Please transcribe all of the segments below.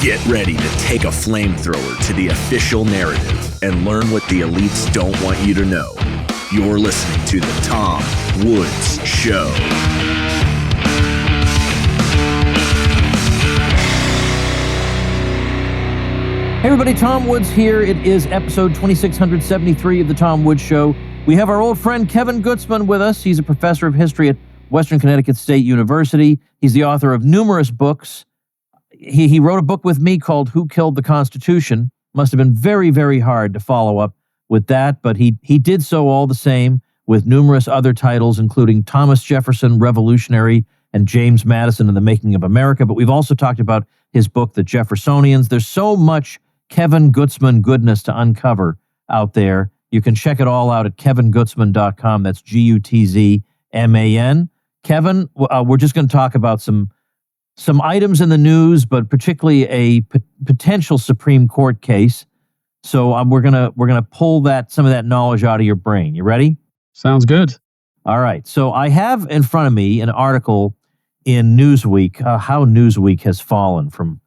Get ready to take a flamethrower to the official narrative and learn what the elites don't want you to know. You're listening to The Tom Woods Show. Hey everybody, Tom Woods here. It is episode 2673 of The Tom Woods Show. We have our old friend Kevin Gutzman with us. He's a professor of history at Western Connecticut State University. He's the author of numerous books. He wrote a book with me called Who Killed the Constitution? Must have been very, very hard to follow up with that, but he did so all the same with numerous other titles, including Thomas Jefferson, Revolutionary, and James Madison and the Making of America. But we've also talked about his book, The Jeffersonians. There's so much Kevin Gutzman goodness to uncover out there. You can check it all out at kevingutzman.com. That's Gutzman. Kevin, we're just going to talk about some items in the news, but particularly a potential Supreme Court case. So we're gonna pull some of that knowledge out of your brain. You ready? Sounds good. All right. So I have in front of me an article in Newsweek. How Newsweek has fallen from.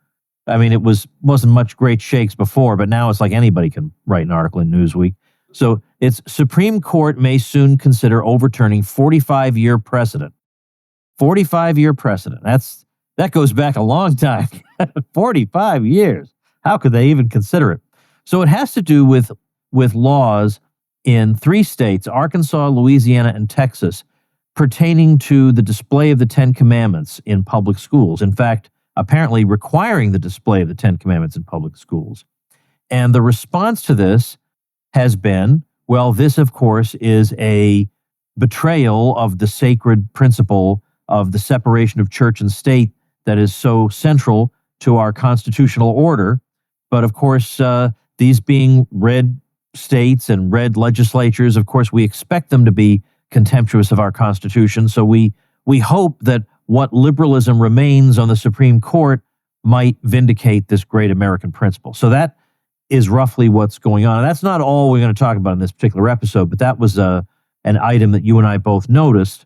I mean, it wasn't much great shakes before, but now it's like anybody can write an article in Newsweek. So it's Supreme Court may soon consider overturning 45-year precedent. 45-year precedent. That goes back a long time. 45 years. How could they even consider it? So it has to do with laws in 3 states, Arkansas, Louisiana, and Texas, pertaining to the display of the Ten Commandments in public schools. In fact, apparently requiring the display of the Ten Commandments in public schools. And the response to this has been, well, this, of course, is a betrayal of the sacred principle of the separation of church and state that is so central to our constitutional order. But of course, these being red states and red legislatures, of course, we expect them to be contemptuous of our Constitution. So we hope that what liberalism remains on the Supreme Court might vindicate this great American principle. So that is roughly what's going on. And that's not all we're going to talk about in this particular episode, but that was an item that you and I both noticed.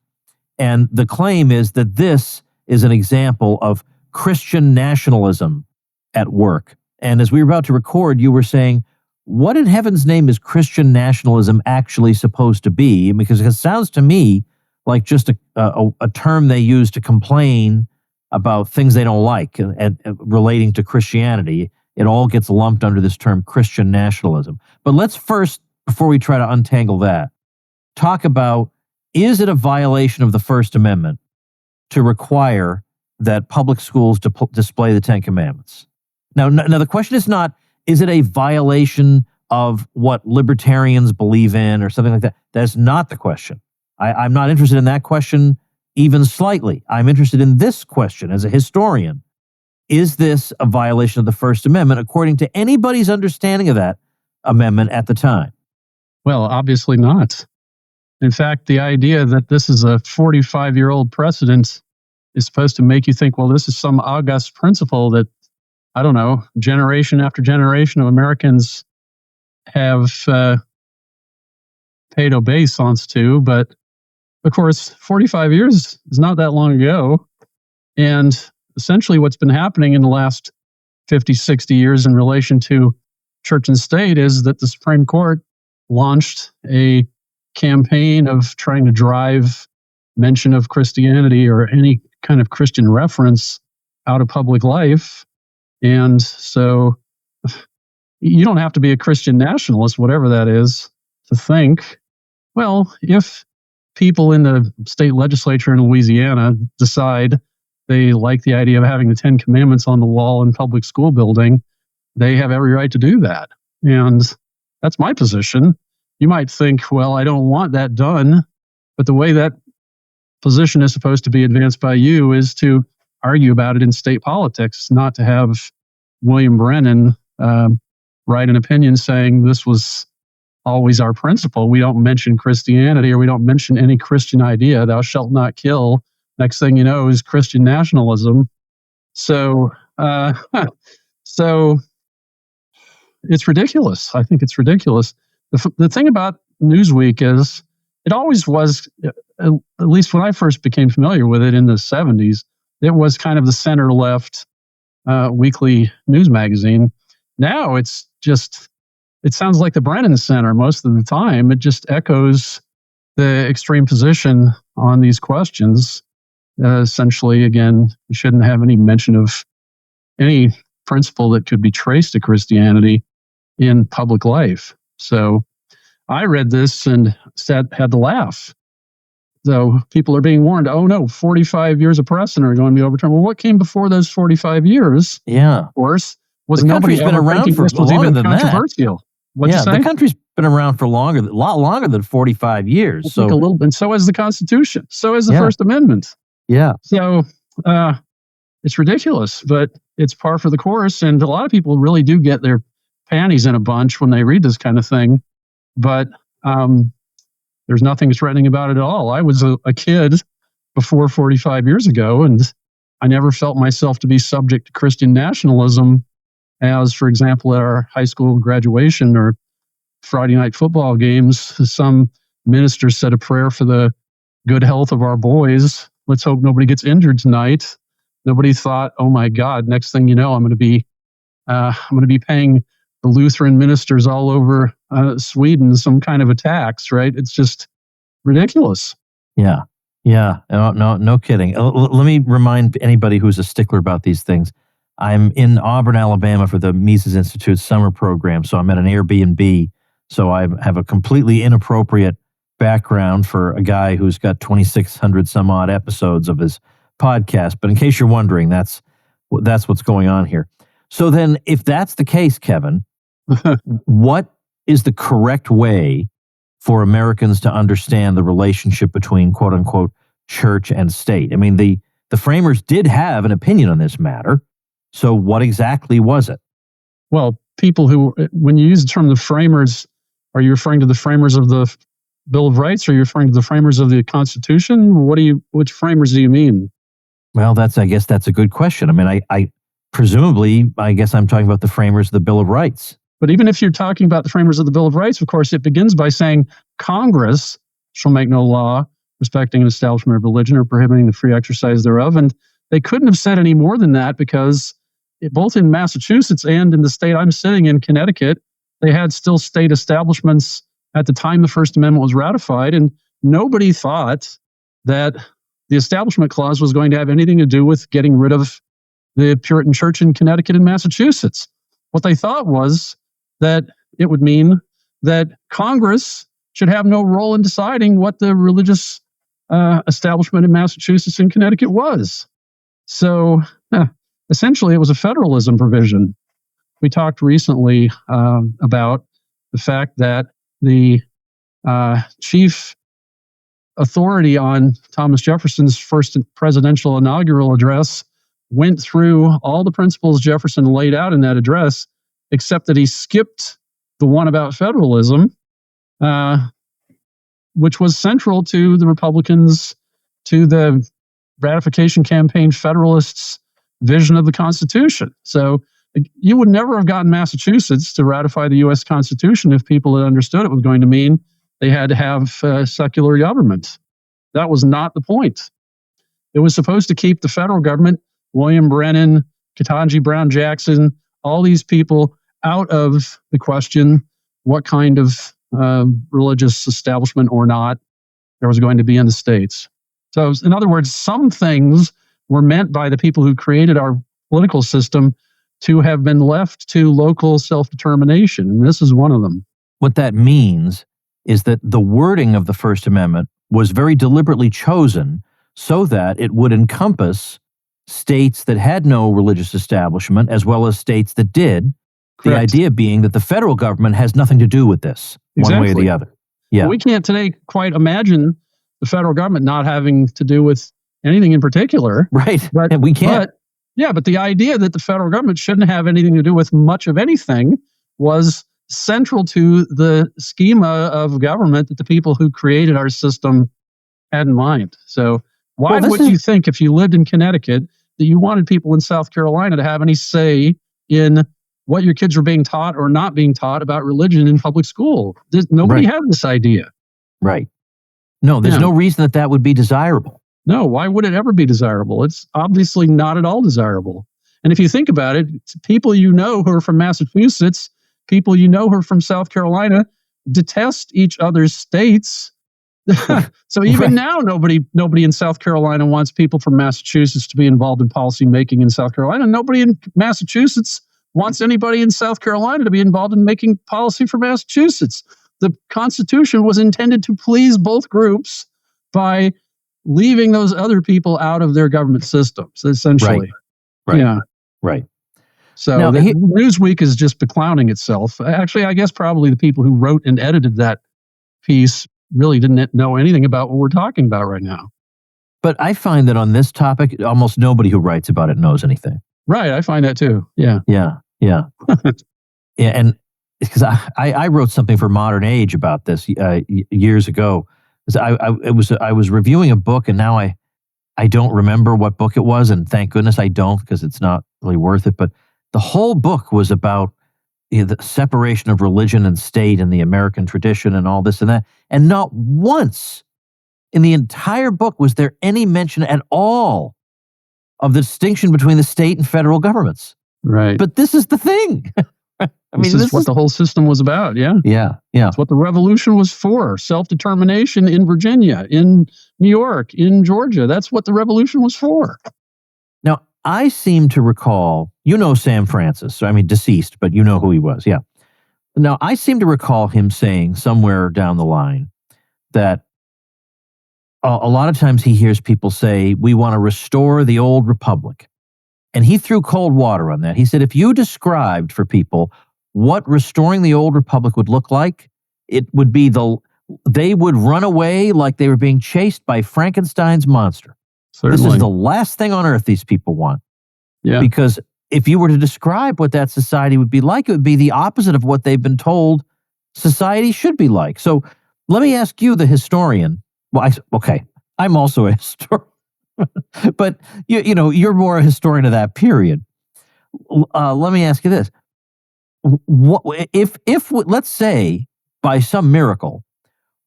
And the claim is that this is an example of Christian nationalism at work. And as we were about to record, you were saying, what in heaven's name is Christian nationalism actually supposed to be? Because it sounds to me like just a term they use to complain about things they don't like and relating to Christianity. It all gets lumped under this term Christian nationalism. But let's first, before we try to untangle that, talk about, is it a violation of the First Amendment to require that public schools display the Ten Commandments? Now, the question is not, is it a violation of what libertarians believe in or something like that? That's not the question. I'm not interested in that question even slightly. I'm interested in this question as a historian. Is this a violation of the First Amendment according to anybody's understanding of that amendment at the time? Well, obviously not. In fact, the idea that this is a 45-year-old precedent is supposed to make you think, well, this is some august principle that, I don't know, generation after generation of Americans have paid obeisance to. But, of course, 45 years is not that long ago. And essentially what's been happening in the last 50, 60 years in relation to church and state is that the Supreme Court launched a campaign of trying to drive mention of Christianity or any kind of Christian reference out of public life. And so you don't have to be a Christian nationalist, whatever that is, to think, well, if people in the state legislature in Louisiana decide they like the idea of having the Ten Commandments on the wall in public school building, they have every right to do that. And that's my position. You might think, well, I don't want that done, but the way that position is supposed to be advanced by you is to argue about it in state politics, not to have William Brennan write an opinion saying this was always our principle. We don't mention Christianity or we don't mention any Christian idea. Thou shalt not kill. Next thing you know is Christian nationalism. So it's ridiculous. I think it's ridiculous. The thing about Newsweek is it always was, at least when I first became familiar with it in the 70s, it was kind of the center-left weekly news magazine. Now it sounds like the Brennan Center most of the time. It just echoes the extreme position on these questions. Essentially, again, you shouldn't have any mention of any principle that could be traced to Christianity in public life. So I read this and had to laugh. So people are being warned, oh no, 45 years of precedent are going to be overturned. Well, what came before those 45 years? Yeah. Of course, was the nobody country's been ever around thinking for this was longer even than controversial. that. What'd you say? The country's been around for a lot longer than 45 years. I think a little bit. And so has the Constitution. So has the First Amendment. Yeah. So it's ridiculous, but it's par for the course. And a lot of people really do get their panties in a bunch when they read this kind of thing. But there's nothing threatening about it at all. I was a kid before 45 years ago, and I never felt myself to be subject to Christian nationalism as, for example, at our high school graduation or Friday night football games, some minister said a prayer for the good health of our boys. Let's hope nobody gets injured tonight. Nobody thought, oh my God, next thing you know, I'm going to be paying the Lutheran ministers all over Sweden some kind of a tax, right? It's just ridiculous. Yeah. No kidding. Let me remind anybody who's a stickler about these things. I'm in Auburn, Alabama for the Mises Institute summer program, so I'm at an Airbnb. So I have a completely inappropriate background for a guy who's got 2,600 some odd episodes of his podcast. But in case you're wondering, that's what's going on here. So then, if that's the case, Kevin, what is the correct way for Americans to understand the relationship between quote unquote church and state? I mean, the framers did have an opinion on this matter. So what exactly was it? Well, people who, when you use the term the framers, are you referring to the framers of the Bill of Rights? Or are you referring to the framers of the Constitution? Which framers do you mean? Well, I guess that's a good question. I mean, I presumably, I guess I'm talking about the framers of the Bill of Rights. But even if you're talking about the framers of the Bill of Rights, of course, it begins by saying Congress shall make no law respecting an establishment of religion or prohibiting the free exercise thereof. And they couldn't have said any more than that because both in Massachusetts and in the state I'm sitting in, Connecticut, they had still state establishments at the time the First Amendment was ratified. And nobody thought that the Establishment Clause was going to have anything to do with getting rid of the Puritan Church in Connecticut and Massachusetts. What they thought was that it would mean that Congress should have no role in deciding what the religious establishment in Massachusetts and Connecticut was. So essentially, it was a federalism provision. We talked recently about the fact that the chief authority on Thomas Jefferson's first presidential inaugural address went through all the principles Jefferson laid out in that address, except that he skipped the one about federalism, which was central to the Republicans, to the ratification campaign Federalists' vision of the Constitution. So you would never have gotten Massachusetts to ratify the U.S. Constitution if people had understood it was going to mean they had to have secular government. That was not the point. It was supposed to keep the federal government, William Brennan, Ketanji Brown Jackson, all these people out of the question what kind of religious establishment or not there was going to be in the states. So, in other words, some things were meant by the people who created our political system to have been left to local self-determination, and this is one of them. What that means is that the wording of the First Amendment was very deliberately chosen so that it would encompass states that had no religious establishment as well as states that did. Correct. The idea being that the federal government has nothing to do with this, one way or the other. Yeah. We can't today quite imagine the federal government not having to do with anything in particular. Right. And we can't. But the idea that the federal government shouldn't have anything to do with much of anything was central to the schema of government that the people who created our system had in mind. So why would you think, if you lived in Connecticut, that you wanted people in South Carolina to have any say in what your kids were being taught or not being taught about religion in public school? Nobody had this idea. Right. No, there's no reason that would be desirable. No, why would it ever be desirable? It's obviously not at all desirable. And if you think about it, people you know who are from Massachusetts, people you know who are from South Carolina, detest each other's states. So even now, nobody in South Carolina wants people from Massachusetts to be involved in policy making in South Carolina. Nobody in Massachusetts wants anybody in South Carolina to be involved in making policy for Massachusetts. The Constitution was intended to please both groups by leaving those other people out of their government systems, essentially. Right. Yeah. Right. So Now, Newsweek is just beclowning itself. Actually, I guess probably the people who wrote and edited that piece really didn't know anything about what we're talking about right now. But I find that on this topic, almost nobody who writes about it knows anything. Right, I find that too. Yeah. Yeah. Yeah, and because I wrote something for Modern Age about this years ago. I was reviewing a book, and now I don't remember what book it was, and thank goodness I don't, because it's not really worth it. But the whole book was about the separation of religion and state and the American tradition and all this and that. And not once in the entire book was there any mention at all of the distinction between the state and federal governments. Right. But this is the thing. This is what the whole system was about. Yeah. Yeah. Yeah. It's what the revolution was for. Self-determination in Virginia, in New York, in Georgia. That's what the revolution was for. Now, I seem to recall, Sam Francis, deceased, but you know who he was. Yeah. Now, I seem to recall him saying somewhere down the line that a lot of times he hears people say, we want to restore the old republic. And he threw cold water on that. He said, if you described for people what restoring the old republic would look like, it would be they would run away like they were being chased by Frankenstein's monster. Certainly. This is the last thing on earth these people want. Yeah. Because if you were to describe what that society would be like, it would be the opposite of what they've been told society should be like. So let me ask you, the historian. Well, I'm also a historian. But you're more a historian of that period. Let me ask you this: what if let's say by some miracle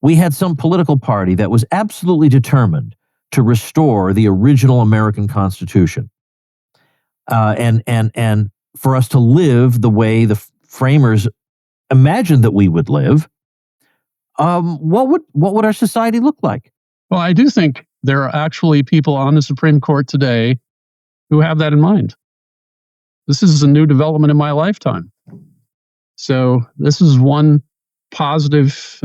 we had some political party that was absolutely determined to restore the original American Constitution, and for us to live the way the framers imagined that we would live, what would our society look like? Well, I do think there are actually people on the Supreme Court today who have that in mind. This is a new development in my lifetime. So this is one positive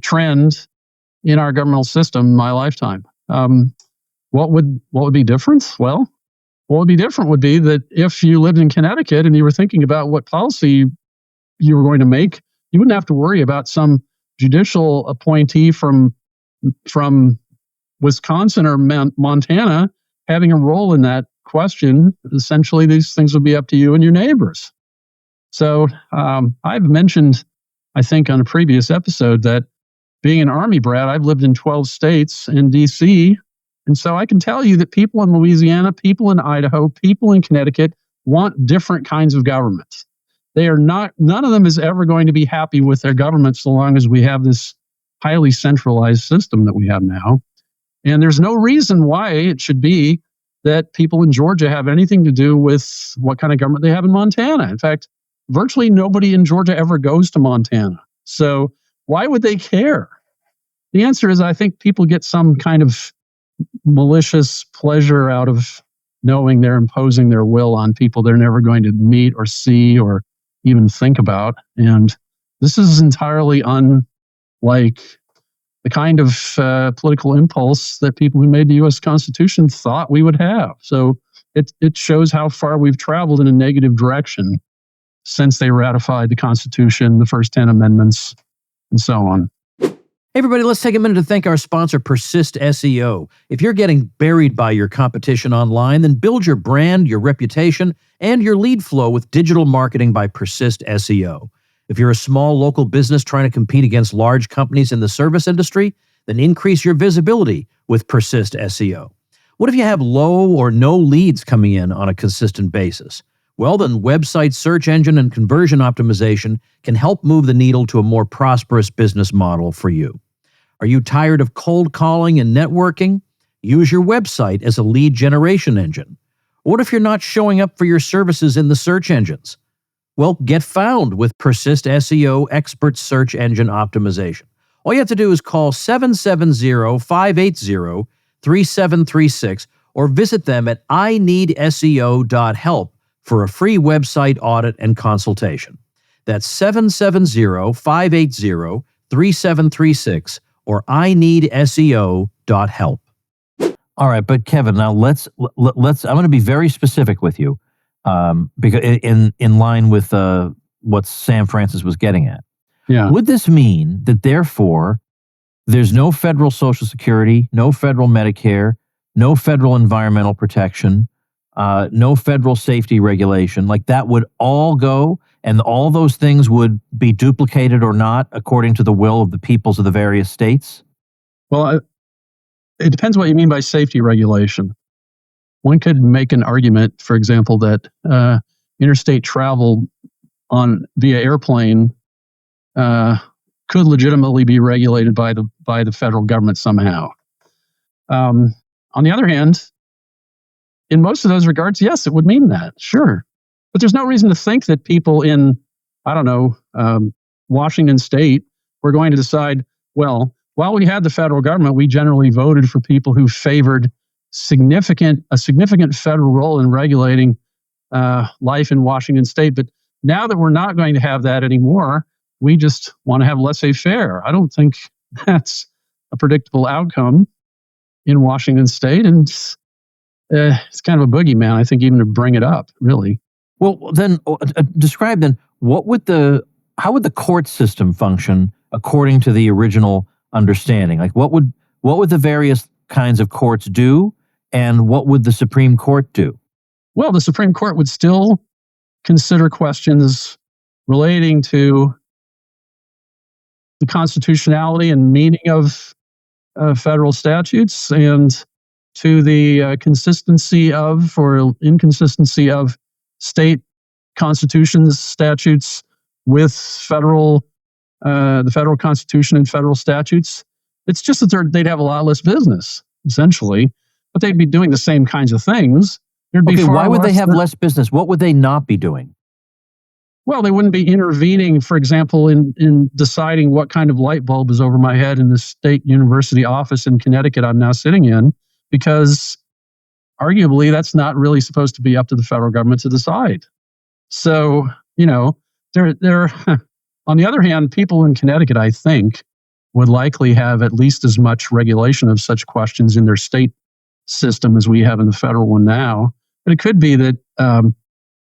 trend in our governmental system in my lifetime. What would be different? Well, what would be different would be that if you lived in Connecticut and you were thinking about what policy you were going to make, you wouldn't have to worry about some judicial appointee from Wisconsin or Montana having a role in that question. Essentially, these things would be up to you and your neighbors. So I've mentioned, I think on a previous episode, that being an Army brat, I've lived in 12 states and DC. And so I can tell you that people in Louisiana, people in Idaho, people in Connecticut want different kinds of government. None of them is ever going to be happy with their government so long as we have this highly centralized system that we have now. And there's no reason why it should be that people in Georgia have anything to do with what kind of government they have in Montana. In fact, virtually nobody in Georgia ever goes to Montana. So why would they care? The answer is, I think people get some kind of malicious pleasure out of knowing they're imposing their will on people they're never going to meet or see or even think about. And this is entirely unlike the kind of political impulse that people who made the U.S. Constitution thought we would have. So it shows how far we've traveled in a negative direction since they ratified the Constitution, the first 10 amendments, and so on. Hey everybody, let's take a minute to thank our sponsor, Persist SEO. If you're getting buried by your competition online, then build your brand, your reputation, and your lead flow with digital marketing by Persist SEO. If you're a small local business trying to compete against large companies in the service industry, then increase your visibility with Persist SEO. What if you have low or no leads coming in on a consistent basis? Well, then website search engine and conversion optimization can help move the needle to a more prosperous business model for you. Are you tired of cold calling and networking? Use your website as a lead generation engine. What if you're not showing up for your services in the search engines? Well, get found with Persist SEO Expert Search Engine Optimization. All you have to do is call 770-580-3736 or visit them at ineedseo.help for a free website audit and consultation. That's 770-580-3736 or ineedseo.help. All right, but Kevin, now let's. I'm going to be very specific with you, because in line with what Sam Francis was getting at. Yeah. Would this mean that therefore there's no federal Social Security, no federal Medicare, no federal environmental protection, no federal safety regulation? Like that would all go, and all those things would be duplicated or not according to the will of the peoples of the various states? Well, it depends what you mean by safety regulation. One could make an argument, for example, that interstate travel via airplane could legitimately be regulated by the federal government somehow. On the other hand, in most of those regards, yes, it would mean that, sure. But there's no reason to think that people in, Washington State were going to decide, well, while we had the federal government, we generally voted for people who favored a significant federal role in regulating life in Washington State. But now that we're not going to have that anymore, we just want to have laissez-faire. I don't think that's a predictable outcome in Washington State, and it's kind of a boogeyman, I think, even to bring it up, really. Well, then describe then how would the court system function according to the original understanding? Like what would the various kinds of courts do, and what would the Supreme Court do? Well, the Supreme Court would still consider questions relating to the constitutionality and meaning of federal statutes, and to the consistency of or inconsistency of state constitutions, statutes with the federal constitution and federal statutes. It's just that they'd have a lot less business, essentially, but they'd be doing the same kinds of things. Why would they have less business? What would they not be doing? Well, they wouldn't be intervening, for example, in deciding what kind of light bulb is over my head in the state university office in Connecticut I'm now sitting in, because arguably that's not really supposed to be up to the federal government to decide. So, they're on the other hand, people in Connecticut, I think, would likely have at least as much regulation of such questions in their state system as we have in the federal one now. But it could be that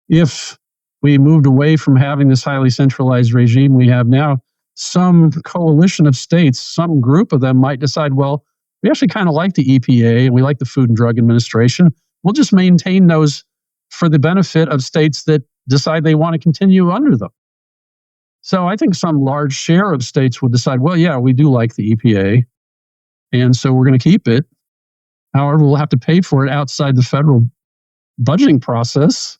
if we moved away from having this highly centralized regime we have now, some coalition of states, some group of them might decide, well, we actually kind of like the EPA and we like the Food and Drug Administration. We'll just maintain those for the benefit of states that decide they want to continue under them. So I think some large share of states would decide, well, yeah, we do like the EPA, and so we're going to keep it. However, we'll have to pay for it outside the federal budgeting process.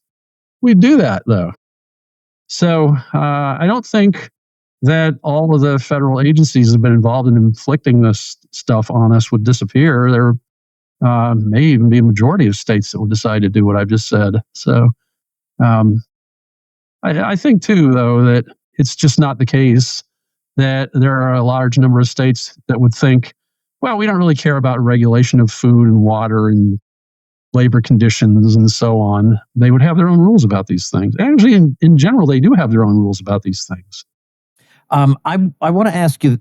We do that, though. So I don't think that all of the federal agencies that have been involved in inflicting this stuff on us would disappear. There may even be a majority of states that will decide to do what I've just said. So I think, too, though, that it's just not the case that there are a large number of states that would think, well, we don't really care about regulation of food and water and labor conditions and so on. They would have their own rules about these things. Actually, in general, they do have their own rules about these things. I want to ask you,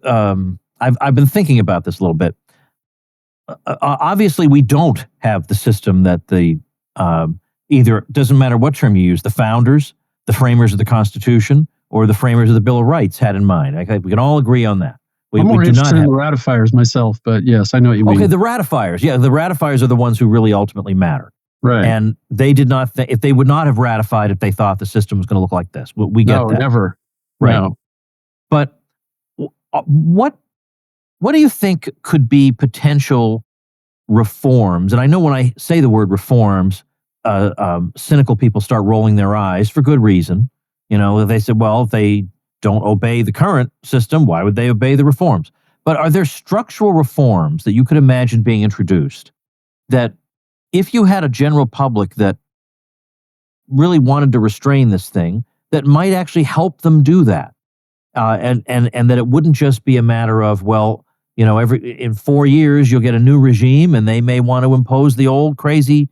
I've been thinking about this a little bit. Obviously, we don't have the system that either, doesn't matter what term you use, the founders, the framers of the Constitution, or the framers of the Bill of Rights had in mind. We can all agree on that. I'm more interested in the ratifiers myself, but yes, I know what you mean. Okay, the ratifiers. Yeah, the ratifiers are the ones who really ultimately matter. Right. And they did not, if they would not have ratified if they thought the system was going to look like this. We get that. No, never. Right. No. But what do you think could be potential reforms? And I know when I say the word reforms, cynical people start rolling their eyes for good reason. They said, well, if they don't obey the current system, why would they obey the reforms? But are there structural reforms that you could imagine being introduced that if you had a general public that really wanted to restrain this thing, that might actually help them do that, and that it wouldn't just be a matter of, well, in 4 years you'll get a new regime and they may want to impose the old crazy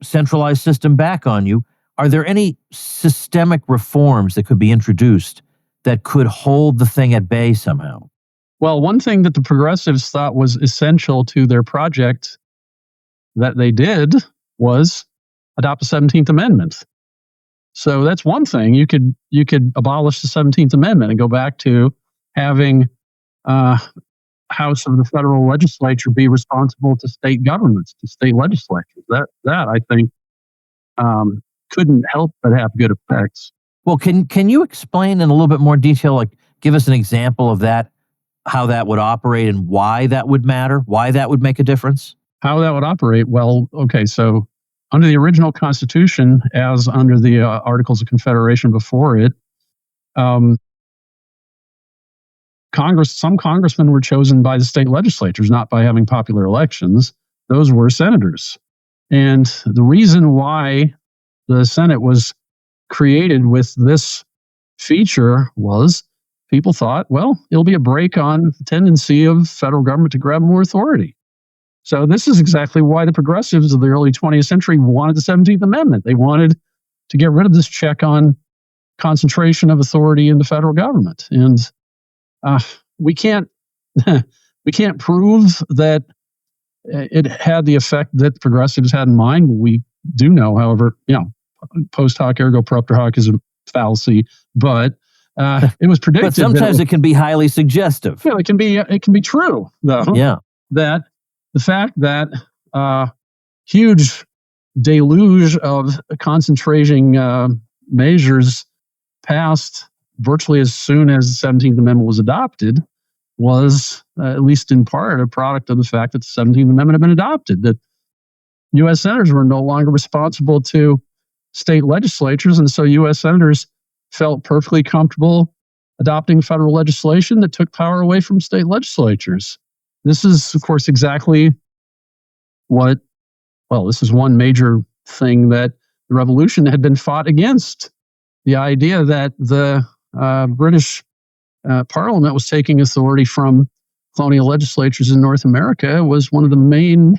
centralized system back on you. Are there any systemic reforms that could be introduced that could hold the thing at bay somehow? Well, one thing that the progressives thought was essential to their project that they did was adopt the 17th Amendment. So that's one thing. You could abolish the 17th Amendment and go back to having House of the federal legislature be responsible to state governments, to state legislatures. That I think couldn't help but have good effects. Well, can you explain in a little bit more detail, like give us an example of that, how that would operate and why that would matter, why that would make a difference? How that would operate? Well, okay, so under the original Constitution, as under the Articles of Confederation before it, some congressmen were chosen by the state legislatures, not by having popular elections. Those were senators. And the reason why the Senate was created with this feature was people thought, well, it'll be a break on the tendency of federal government to grab more authority. So this is exactly why the progressives of the early 20th century wanted the 17th Amendment. They wanted to get rid of this check on concentration of authority in the federal government. And we can't prove that it had the effect that the progressives had in mind. We do know, however, post hoc ergo propter hoc is a fallacy, but it was predicted. But sometimes it can be highly suggestive. Yeah, it can be true, though. Yeah, that the fact that huge deluge of concentrating measures passed virtually as soon as the 17th Amendment was adopted was, at least in part, a product of the fact that the 17th Amendment had been adopted, that U.S. senators were no longer responsible to state legislatures, and so U.S. senators felt perfectly comfortable adopting federal legislation that took power away from state legislatures. This is, of course, exactly this is one major thing that the Revolution had been fought against. The idea that the British Parliament was taking authority from colonial legislatures in North America was one of the main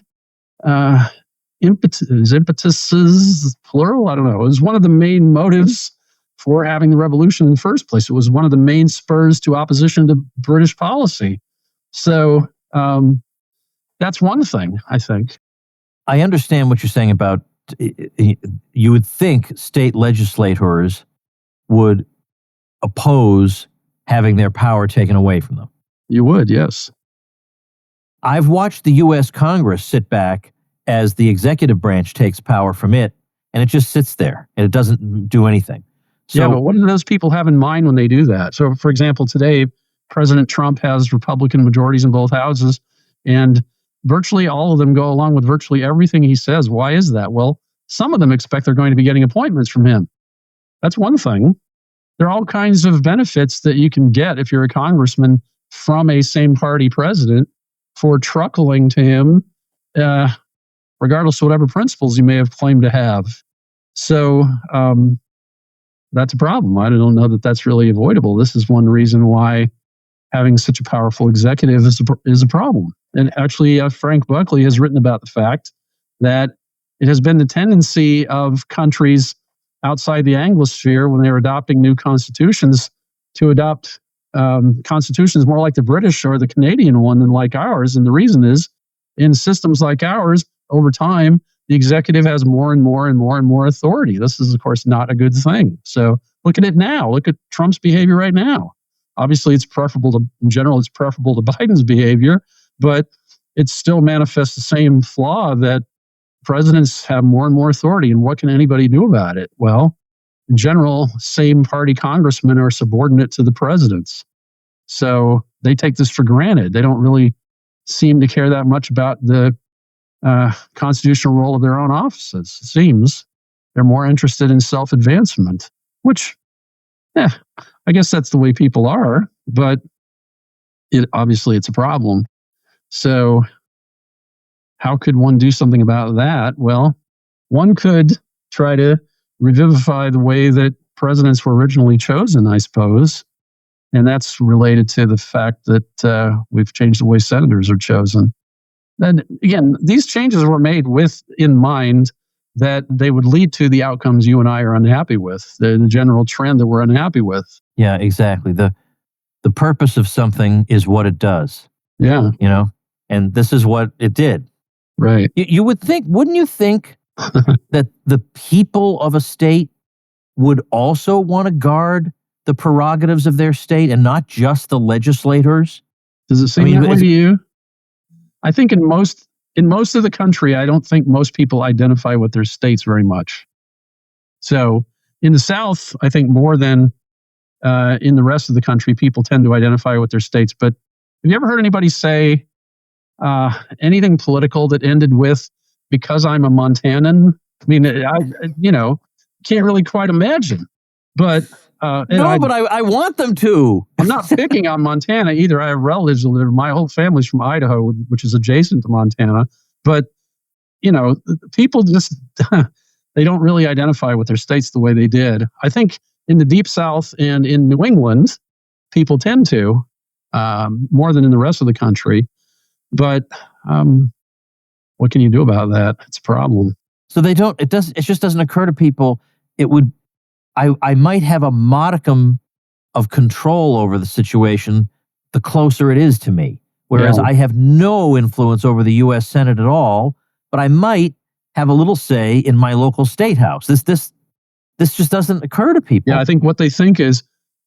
impetuses, plural, I don't know. It was one of the main motives for having the revolution in the first place. It was one of the main spurs to opposition to British policy. So that's one thing, I think. I understand what you're saying about, you would think state legislators would oppose having their power taken away from them. You would, yes. I've watched the U.S. Congress sit back as the executive branch takes power from it, and it just sits there, and it doesn't do anything. So, yeah, but what do those people have in mind when they do that? So, for example, today, President Trump has Republican majorities in both houses, and virtually all of them go along with virtually everything he says. Why is that? Well, some of them expect they're going to be getting appointments from him. That's one thing. There are all kinds of benefits that you can get if you're a congressman from a same party president for truckling to him, regardless of whatever principles you may have claimed to have. So that's a problem. I don't know that that's really avoidable. This is one reason why having such a powerful executive is a problem. And actually, Frank Buckley has written about the fact that it has been the tendency of countries outside the Anglosphere, when they're adopting new constitutions, to adopt constitutions more like the British or the Canadian one than like ours. And the reason is, in systems like ours, over time, the executive has more and more and more and more authority. This is, of course, not a good thing. So look at it now. Look at Trump's behavior right now. Obviously, in general, it's preferable to Biden's behavior, but it still manifests the same flaw that presidents have more and more authority. And what can anybody do about it? Well, in general, same party congressmen are subordinate to the presidents. So they take this for granted. They don't really seem to care that much about the constitutional role of their own offices. It seems they're more interested in self-advancement, which, I guess that's the way people are, but obviously it's a problem. So how could one do something about that? Well, one could try to revivify the way that presidents were originally chosen, I suppose. And that's related to the fact that we've changed the way senators are chosen. And again, these changes were made with in mind that they would lead to the outcomes you and I are unhappy with, the general trend that we're unhappy with. Yeah, exactly. The purpose of something is what it does. Yeah. You know, and this is what it did. Right. You would think, wouldn't you think that the people of a state would also want to guard the prerogatives of their state and not just the legislators? Does it seem that way to you? I think in most of the country, I don't think most people identify with their states very much. So in the South, I think more than in the rest of the country, people tend to identify with their states. But have you ever heard anybody say anything political that ended with "because I'm a Montanan"? I mean, I can't really quite imagine. But but I want them to. I'm not picking on Montana either. I have relatives who live. My whole family's from Idaho, which is adjacent to Montana. But people just they don't really identify with their states the way they did. I think in the Deep South and in New England, people tend to more than in the rest of the country. But what can you do about that? It's a problem. So they don't. It just doesn't occur to people. It would. I might have a modicum of control over the situation the closer it is to me. Whereas I have no influence over the U.S. Senate at all, but I might have a little say in my local state house. This just doesn't occur to people. Yeah, I think what they think is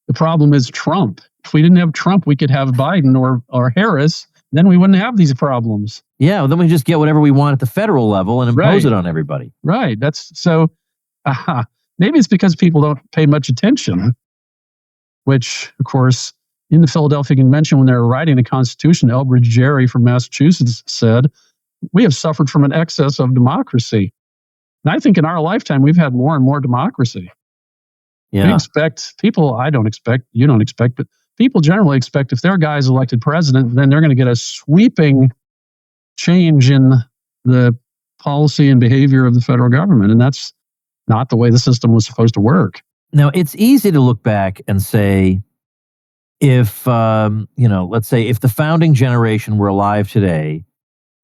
the problem is Trump. If we didn't have Trump, we could have Biden or Harris. Then we wouldn't have these problems. Yeah, well, then we just get whatever we want at the federal level and impose it on everybody. Right. That's so. Maybe it's because people don't pay much attention, which, of course, in the Philadelphia Convention, when they were writing the Constitution, Elbridge Gerry from Massachusetts said, "We have suffered from an excess of democracy." And I think in our lifetime, we've had more and more democracy. Yeah. We expect people, I don't expect, you don't expect, but people generally expect if their guy's elected president, then they're going to get a sweeping change in the policy and behavior of the federal government. And that's not the way the system was supposed to work. Now, it's easy to look back and say, if, let's say if the founding generation were alive today,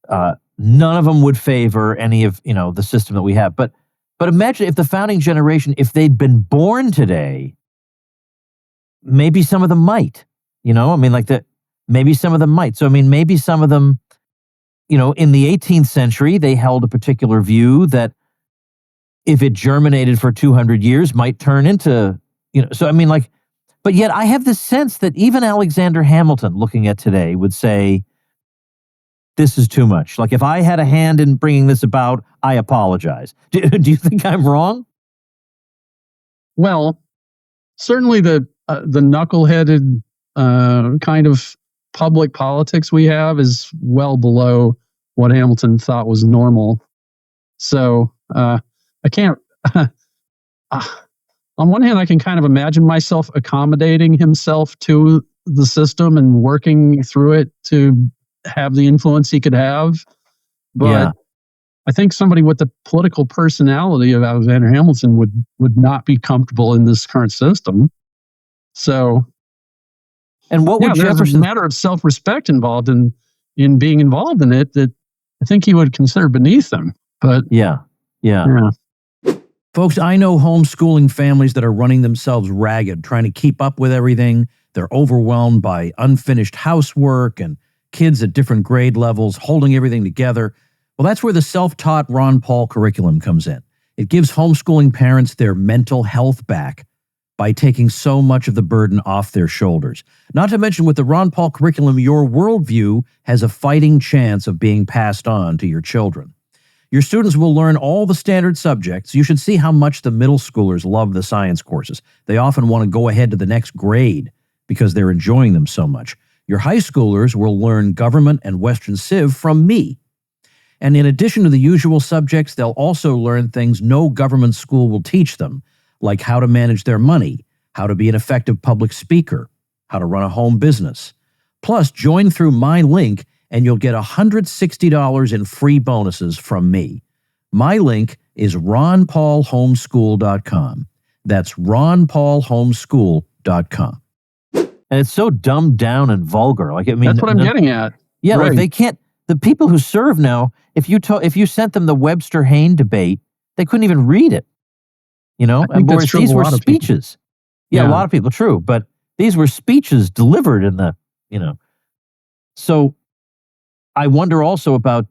none of them would favor any of, the system that we have. But imagine if the founding generation, if they'd been born today, maybe some of them might, maybe some of them might. So, maybe some of them, in the 18th century, they held a particular view that if it germinated for 200 years might turn into, but yet I have this sense that even Alexander Hamilton looking at today would say, this is too much. Like if I had a hand in bringing this about, I apologize. Do you think I'm wrong? Well, certainly the knuckleheaded kind of public politics we have is well below what Hamilton thought was normal. So I can't, on one hand, I can kind of imagine myself accommodating himself to the system and working through it to have the influence he could have. But I think somebody with the political personality of Alexander Hamilton would not be comfortable in this current system. So, and what would Jefferson? There's a matter of self-respect involved in being involved in it that I think he would consider beneath them. But yeah. Folks, I know homeschooling families that are running themselves ragged, trying to keep up with everything. They're overwhelmed by unfinished housework and kids at different grade levels, holding everything together. Well, that's where the self-taught Ron Paul curriculum comes in. It gives homeschooling parents their mental health back by taking so much of the burden off their shoulders. Not to mention, with the Ron Paul curriculum, your worldview has a fighting chance of being passed on to your children. Your students will learn all the standard subjects. You should see how much the middle schoolers love the science courses. They often want to go ahead to the next grade because they're enjoying them so much. Your high schoolers will learn government and Western Civ from me. And in addition to the usual subjects, they'll also learn things no government school will teach them, like how to manage their money, how to be an effective public speaker, how to run a home business. Plus, join through my link and you'll get $160 in free bonuses from me. My link is ronpaulhomeschool.com. That's ronpaulhomeschool.com. And it's so dumbed down and vulgar. Like, I mean, That's what I'm getting at. Yeah, Right. like they can't. The people who serve now, if you sent them the Webster-Hayne debate, they couldn't even read it. You know, I think that's true of these a were lot of people. speeches. Yeah, a lot of people, true, but these were speeches delivered in the, you know. So I wonder also about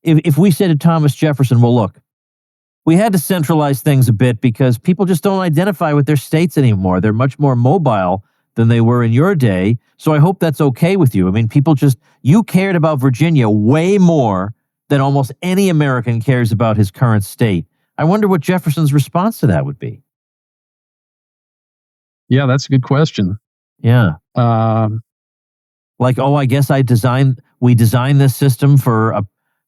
if we said to Thomas Jefferson, well, look, we had to centralize things a bit because people just don't identify with their states anymore. They're much more mobile than they were in your day. So I hope that's okay with you. I mean, you cared about Virginia way more than almost any American cares about his current state. I wonder what Jefferson's response to that would be. Yeah, that's a good question. Yeah. Like, oh, I guess we designed this system for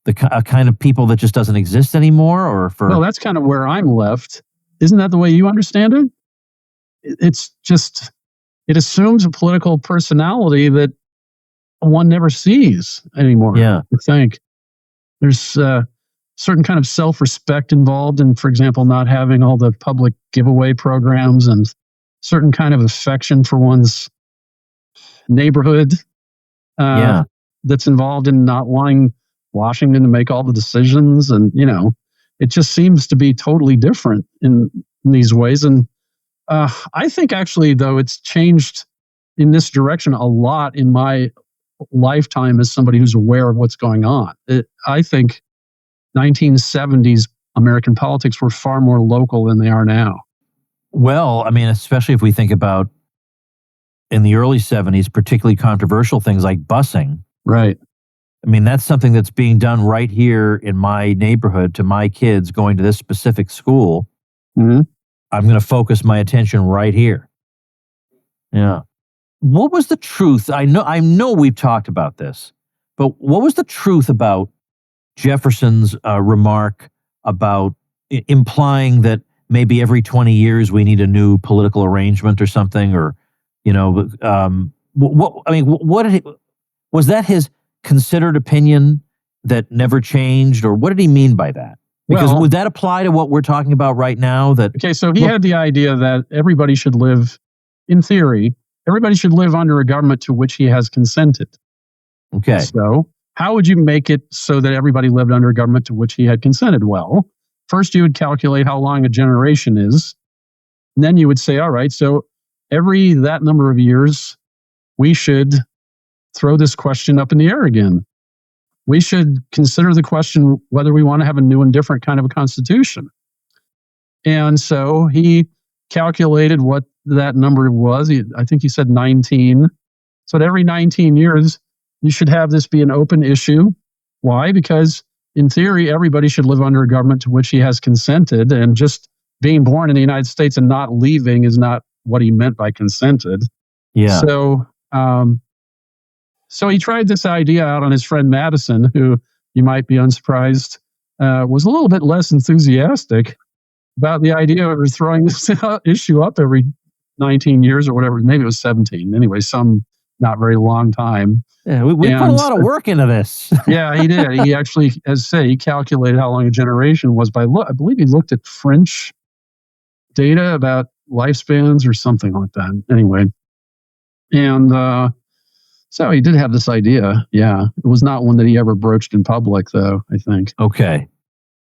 a kind of people that just doesn't exist anymore, or for... Well, that's kind of where I'm left. Isn't that the way you understand it? It's just, it assumes a political personality that one never sees anymore. Yeah. I think there's certain kind of self-respect involved in, for example, not having all the public giveaway programs, and certain kind of affection for one's neighborhood that's involved in not wanting Washington to make all the decisions. And, you know, it just seems to be totally different in these ways. And I think actually, though, it's changed in this direction a lot in my lifetime as somebody who's aware of what's going on. I think 1970s American politics were far more local than they are now. Well, I mean, especially if we think about in the early 70s, particularly controversial things like busing. Right. I mean, that's something that's being done right here in my neighborhood to my kids going to this specific school. Mm-hmm. I'm going to focus my attention right here. Yeah. What was the truth? I know we've talked about this, but what was the truth about Jefferson's remark about implying that maybe every 20 years we need a new political arrangement or something, or, you know, was that his considered opinion that never changed, or what did he mean by that? Because would that apply to what we're talking about right now? Okay, so he had the idea that everybody should live, in theory, everybody should live under a government to which he has consented. Okay. So how would you make it so that everybody lived under a government to which he had consented? Well, first you would calculate how long a generation is. And then you would say, all right, so every that number of years, we should throw this question up in the air again. We should consider the question whether we want to have a new and different kind of a constitution. And so he calculated what that number was. I think he said 19. So at every 19 years, you should have this be an open issue. Why? Because in theory, everybody should live under a government to which he has consented. And just being born in the United States and not leaving is not what he meant by consented. Yeah. So he tried this idea out on his friend Madison, who, you might be unsurprised, was a little bit less enthusiastic about the idea of throwing this issue up every 19 years or whatever. Maybe it was 17. Anyway, some not very long time. Yeah, we put a lot of work into this. Yeah, he did. He actually, as I say, he calculated how long a generation was by, I believe he looked at French data about lifespans or something like that. Anyway. And so he did have this idea. Yeah. It was not one that he ever broached in public, though, I think. Okay.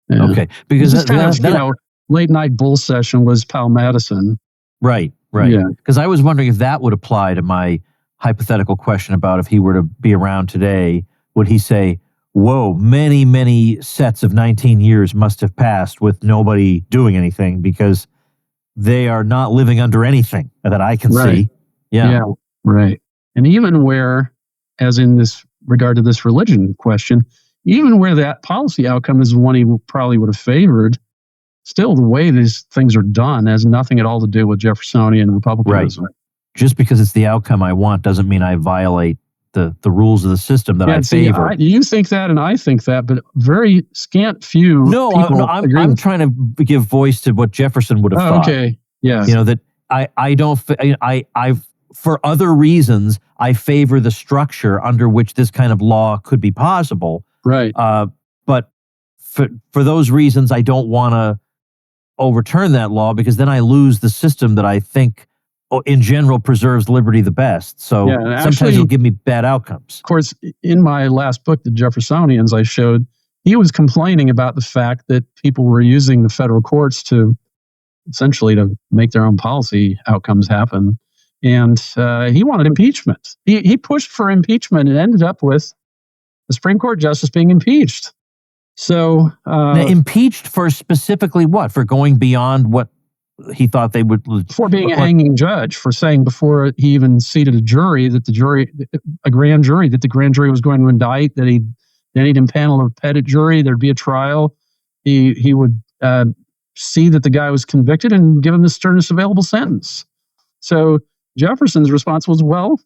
Yeah. Okay. Because late night bull session was Pal Madison. Right. Yeah. Because I was wondering if that would apply to my hypothetical question about if he were to be around today, would he say, whoa, many, many sets of 19 years must have passed with nobody doing anything because they are not living under anything that I can see. Yeah. Right. And even where, as in this regard to this religion question, even where that policy outcome is the one he probably would have favored, still the way these things are done has nothing at all to do with Jeffersonian republicanism. Right. Just because it's the outcome I want doesn't mean I violate the rules of the system that I favor. You think that and I think that, but very scant few people agree. I'm trying to give voice to what Jefferson would have thought. Okay. Yeah. You know, that I don't... for other reasons, I favor the structure under which this kind of law could be possible. Right. But for those reasons, I don't want to overturn that law because then I lose the system that I think in general preserves liberty the best. So sometimes it'll give me bad outcomes. Of course, in my last book, The Jeffersonians, I showed he was complaining about the fact that people were using the federal courts to essentially to make their own policy outcomes happen. And he wanted impeachment. He pushed for impeachment and ended up with the Supreme Court justice being impeached. So now, impeached for specifically what? For going beyond what he thought they would... For being a hanging judge, for saying before he even seated a jury, that a grand jury was going to indict, then he'd impanel a petit jury, there'd be a trial. He would see that the guy was convicted and give him the sternest available sentence. So Jefferson's response was, well,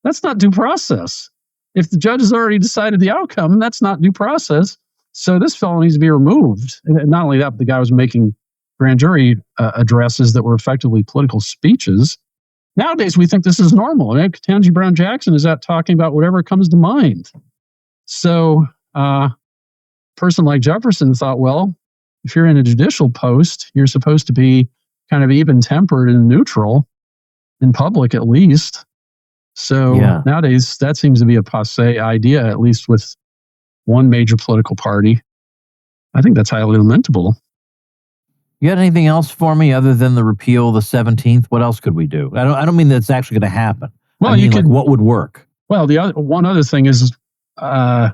that's not due process. If the judge has already decided the outcome, that's not due process. So this fellow needs to be removed. And not only that, but the guy was making grand jury addresses that were effectively political speeches. Nowadays, we think this is normal. I mean, Ketanji Brown Jackson is out talking about whatever comes to mind. So a person like Jefferson thought, well, if you're in a judicial post, you're supposed to be kind of even-tempered and neutral, in public at least. So nowadays, that seems to be a passé idea, at least with one major political party. I think that's highly lamentable. You got anything else for me other than the repeal of the 17th? What else could we do? I don't mean that's actually going to happen. Well, I mean, like, what would work? Well, one other thing is the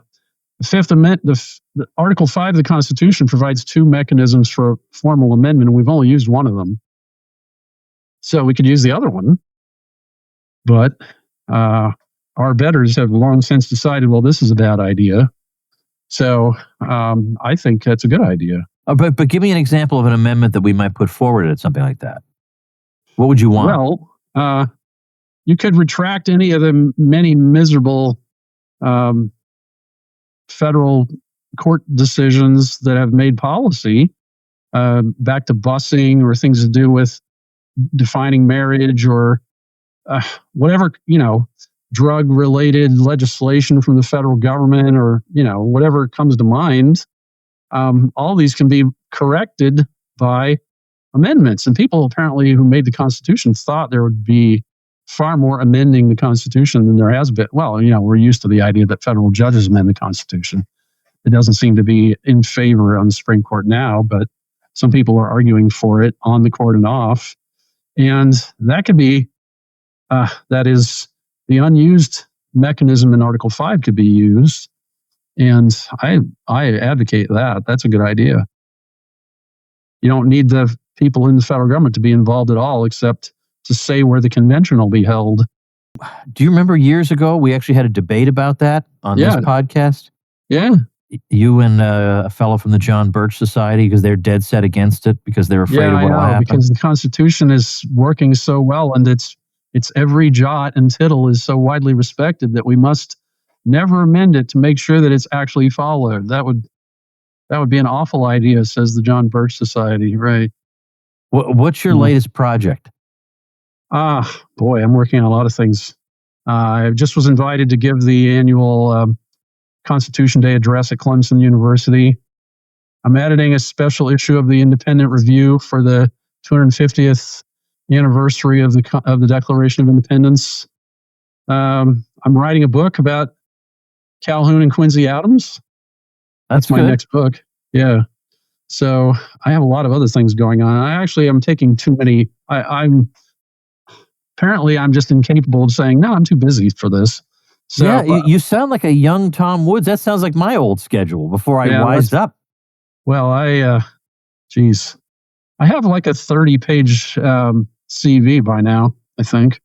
Fifth Amendment, the Article 5 of the Constitution provides two mechanisms for formal amendment, and we've only used one of them. So we could use the other one. But our betters have long since decided, well, this is a bad idea. So I think that's a good idea. But give me an example of an amendment that we might put forward at something like that. What would you want? Well, you could retract any of the many miserable federal court decisions that have made policy, back to busing or things to do with defining marriage or whatever, drug-related legislation from the federal government or, whatever comes to mind. All these can be corrected by amendments. And people apparently who made the Constitution thought there would be far more amending the Constitution than there has been. Well, we're used to the idea that federal judges amend the Constitution. It doesn't seem to be in favor on the Supreme Court now, but some people are arguing for it on the court and off. And that could be, that is, the unused mechanism in Article 5 could be used. And I advocate that. That's a good idea. You don't need the people in the federal government to be involved at all, except to say where the convention will be held. Do you remember years ago, we actually had a debate about that on this podcast? Yeah. You and a fellow from the John Birch Society, because they're dead set against it because they're afraid of what will happen. Because the Constitution is working so well and its every jot and tittle is so widely respected that we must never amend it to make sure that it's actually followed. That would be an awful idea, says the John Birch Society. Right. What's your latest project? Boy, I'm working on a lot of things. I just was invited to give the annual Constitution Day address at Clemson University. I'm editing a special issue of the Independent Review for the 250th anniversary of the Declaration of Independence. I'm writing a book about Calhoun and Quincy Adams. That's my next book. Yeah. So I have a lot of other things going on. I'm taking too many. I'm just incapable of saying, no, I'm too busy for this. So, yeah, you sound like a young Tom Woods. That sounds like my old schedule before I wised up. Well, I have like a 30-page CV by now, I think.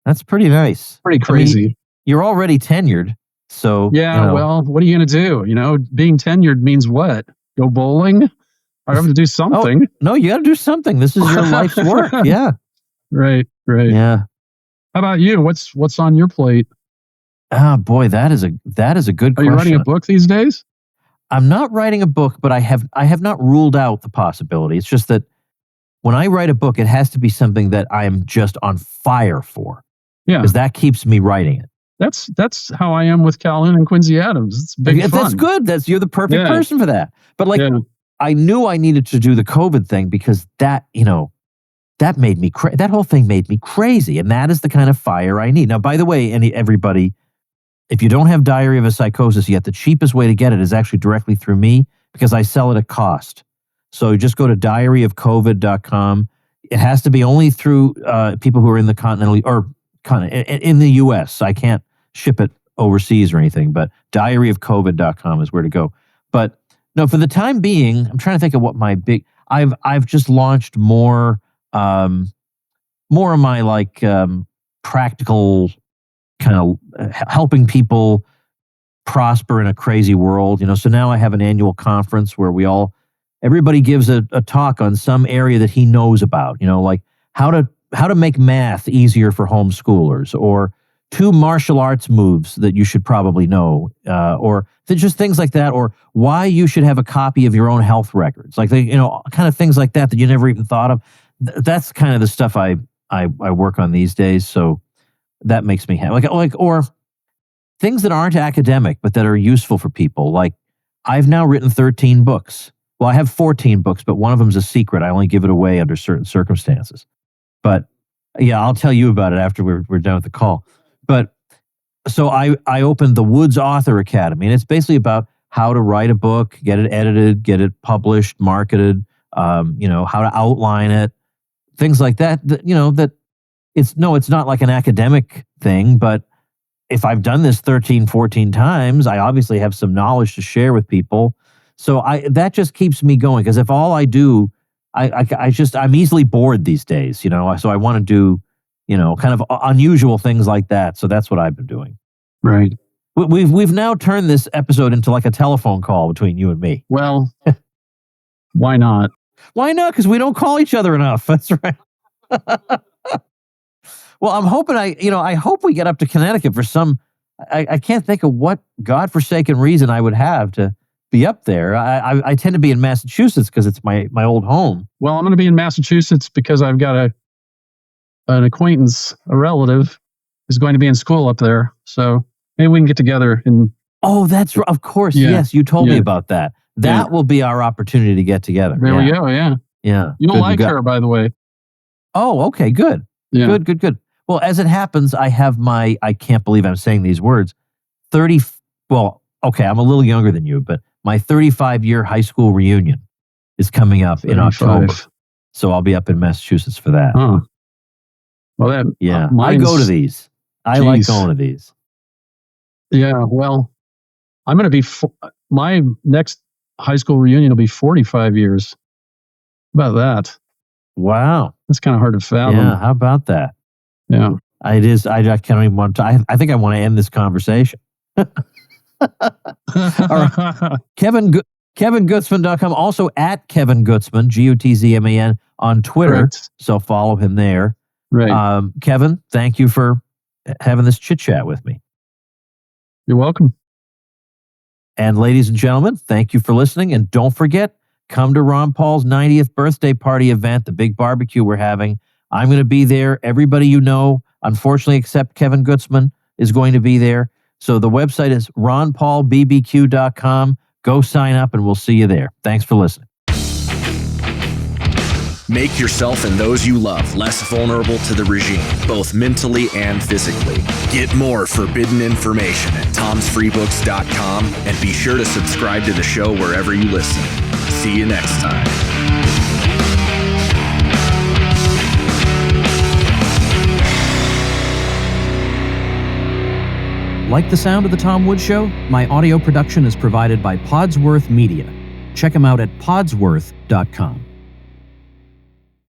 That's pretty nice. Pretty crazy. I mean, you're already tenured. So yeah, well, what are you going to do? Being tenured means what? Go bowling? I have to do something. Oh, no, you got to do something. This is your life's work. Yeah. Right. Yeah. How about you? What's on your plate? Boy, that is a good question. Are you writing a book these days? I'm not writing a book, but I have not ruled out the possibility. It's just that when I write a book, it has to be something that I'm just on fire for. Yeah. because that keeps me writing it. That's how I am with Calhoun and Quincy Adams. It's big fun. That's good. You're the perfect person for that. But like, I knew I needed to do the COVID thing because that made me that whole thing made me crazy, and that is the kind of fire I need. Now, by the way, everybody, if you don't have Diary of a Psychosis yet, the cheapest way to get it is actually directly through me because I sell it at cost. So just go to diaryofcovid.com. It has to be only through people who are in the in the U.S. I can't ship it overseas or anything, but diaryofcovid.com is where to go. But no, for the time being, I'm trying to think of what my I've just launched more of my like practical kind of helping people prosper in a crazy world. So now I have an annual conference where everybody gives a talk on some area that he knows about, like how to make math easier for homeschoolers, or 2 martial arts moves that you should probably know, or just things like that, or why you should have a copy of your own health records, like kind of things like that you never even thought of. That's kind of the stuff I work on these days. So that makes me happy. Or things that aren't academic but that are useful for people. Like I've now written 13 books. Well, I have 14 books, but one of them's a secret. I only give it away under certain circumstances. But yeah, I'll tell you about it after we're done with the call. But so I opened the Woods Author Academy, and it's basically about how to write a book, get it edited, get it published, marketed, how to outline it, things like that. That it's not like an academic thing, but if I've done this 13, 14 times, I obviously have some knowledge to share with people. So that just keeps me going, because if all I do, I'm easily bored these days, so I want to do, kind of unusual things like that. So that's what I've been doing. Right. We've now turned this episode into like a telephone call between you and me. Well, why not? Why not? Because we don't call each other enough. That's right. Well, I'm hoping I hope we get up to Connecticut for some. I can't think of what godforsaken reason I would have to be up there. I tend to be in Massachusetts because it's my old home. Well, I'm going to be in Massachusetts because I've got an acquaintance, a relative, is going to be in school up there. So maybe we can get together. Oh, that's right. Of course. Yeah. Yes, you told me about that. That will be our opportunity to get together. There we go. Yeah. Yeah. You'll like her, by the way. Oh, okay. Good. Yeah. Good. Well, as it happens, I have I can't believe I'm saying these words, I'm a little younger than you, but my 35-year high school reunion is coming up 35. In October. So I'll be up in Massachusetts for that. Huh. Well, I go to these. I like going to these. Yeah, well, I'm going to be, my next high school reunion will be 45 years. How about that? Wow. That's kind of hard to fathom. Yeah, how about that? Yeah. It is. I can't even want to. I think I want to end this conversation. All right. KevinGutzman.com. Also at Kevin Gutzman, Gutzman, on Twitter. Right. So follow him there. Right. Kevin, thank you for having this chit chat with me. You're welcome. And ladies and gentlemen, thank you for listening. And don't forget, come to Ron Paul's 90th birthday party event, the big barbecue we're having. I'm going to be there. Everybody you know, unfortunately, except Kevin Gutzman, is going to be there. So the website is ronpaulbbq.com. Go sign up and we'll see you there. Thanks for listening. Make yourself and those you love less vulnerable to the regime, both mentally and physically. Get more forbidden information at tomsfreebooks.com and be sure to subscribe to the show wherever you listen. See you next time. Like the sound of The Tom Woods Show? My audio production is provided by Podsworth Media. Check them out at podsworth.com.